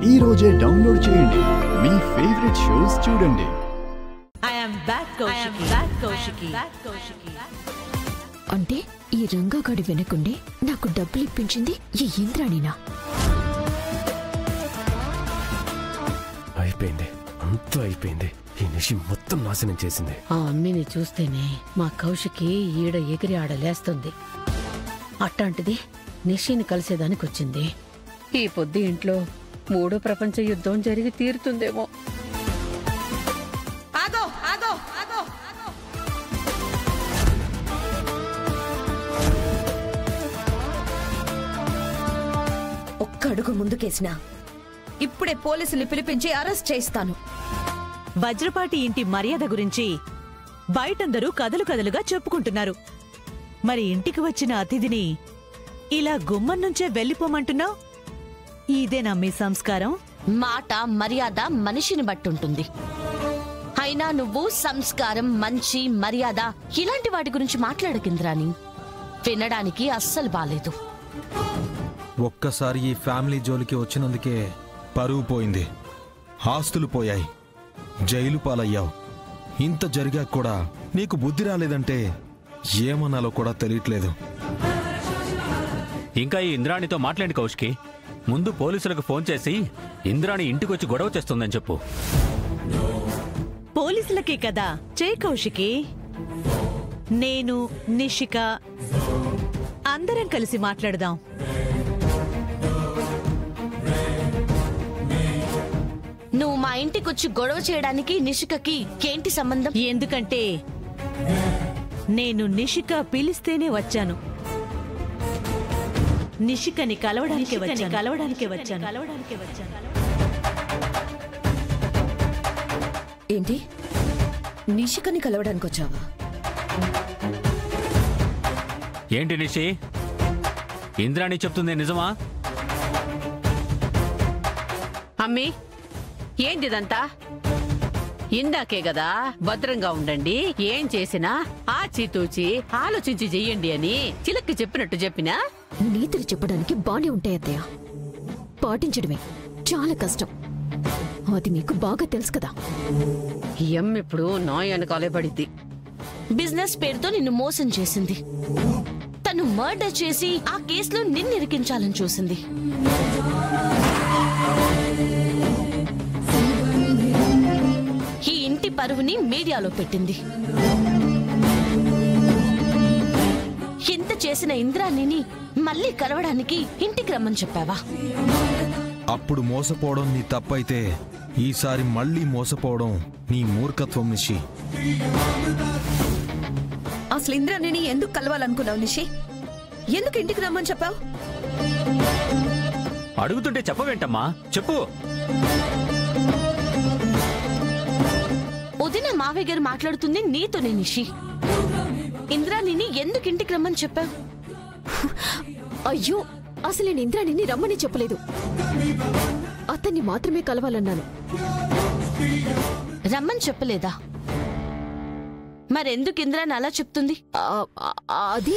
ఈ రోజే డౌన్లోడ్ చేయండి, మీ ఫేవరెట్ షోస్ చూడండి. అంటే ఈ రంగాగాడి వెనకుండి నాకు డబ్బులు ఇప్పించింది ఈ ఇంద్రాణినా? అయిపోయింది, అంతా అయిపోయింది. ఈ నిషి మొత్తం నాశనం చేసింది. ఆ అమ్మిని చూస్తేనే మా కౌశికి ఈడ ఎగిరి ఆడలేస్తుంది. అట్లాంటిది నిషిని కలిసేదానికొచ్చింది. ఈ పొద్దు ఇంట్లో మూడో ప్రపంచ యుద్ధం జరిగి తీరుతుందేమో. ఒక్క అడుగు ముందుకేసినా ఇప్పుడే పోలీసుల్ని పిలిపించి అరెస్ట్ చేస్తాను. వజ్రపాటి ఇంటి మర్యాద గురించి బయటందరూ కథలు కథలుగా చెప్పుకుంటున్నారు. మరి ఇంటికి వచ్చిన అతిథిని ఇలా గుమ్మం నుంచే వెళ్ళిపోమంటున్నావు? ఇదేనా మీ సంస్కారం? మాట మర్యాద మనిషిని బట్టుంటుంది. అయినా నువ్వు సంస్కారం, మంచి మర్యాద ఇలాంటి వాటి గురించి మాట్లాడకింద్రాని. వినడానికి అస్సలు బాలేదు. ఒక్కసారి ఈ ఫ్యామిలీ జోలికి వచ్చినందుకే పరువు పోయింది, ఆస్తులు పోయాయి, జైలు పాలయ్యావు. ఇంత జరిగా కూడా నీకు బుద్ధి రాలేదంటే ఏమన్నాలో కూడా తెలియట్లేదు. ఇంకా ఈ ఇంద్రాణితో మాట్లాడి కౌశికి, ముందు పోలీసులకు ఫోన్ చేసి ఇంద్రాణి ఇంటికొచ్చి గొడవ చేస్తుందని చెప్పు. పోలీసులకే కదా చే కౌశికి. నేను, నిషిక అందరం కలిసి మాట్లాడదాం. నువ్వు మా ఇంటికొచ్చి గొడవ చేయడానికి నిషికకి ఏంటి సంబంధం? ఎందుకంటే నేను నిషిక పిలిస్తేనే వచ్చాను. నిషికని కలవడానికి వచ్చాను. ఏంటి, నిషికని కలవడానికి వచ్చావా? ఏంటి నిషి, ఇంద్రాణి చెప్తుంది నిజమా? అమ్మి, ఏంటిదంతా? ఇందాకే కదా భద్రంగా ఉండండి, ఏం చేసినా ఆచితూచి ఆలోచించి చెయ్యండి అని చిలక్కి చెప్పినట్టు చెప్పినా? నీతులు చెప్పడానికి బానే ఉంటాయి అత్తయ్య, పాటించడమే చాలా కష్టం. అది మీకు బాగా తెలుసు కదా. ఇప్పుడు నా వెనకాలే పడిద్ది. బిజినెస్ పేరుతో నిన్ను మోసం చేసింది. తను మర్డర్ చేసి ఆ కేసులో నిన్ను ఇరికించాలని చూసింది. ఈ ఇంటి పరువుని మీడియాలో పెట్టింది. ఎంత చేసిన ఇంద్రాణిని మళ్ళీ కలవడానికి ఇంటికి రమ్మని చెప్పావా? అప్పుడు మోసపోవడం నీ తప్పైతే ఈసారి మళ్ళీ మోసపోవడం నీ మూర్ఖత్వం నిషి. అసలు ఇంద్రాణిని ఎందుకు కలవాలనుకున్నావు నిషి? ఎందుకు ఇంటికి రమ్మని చెప్పావు? అడుగుతుంటే చెప్పవేంటమ్మా, చెప్పు. వదిన మావయ్య గారు మాట్లాడుతుంది నీతోనే నిషి. ఇంద్రాణిని ఎందుకు ఇంటికి రమ్మని చెప్పావు? అయ్యో, అసలు నేను ఇంద్రాణిని రమ్మని చెప్పలేదు, అతన్ని మాత్రమే కలవాలన్నాను. రమ్మని చెప్పలేదా? మరెందుకు ఇంద్రాణి అలా చెప్తుంది? అది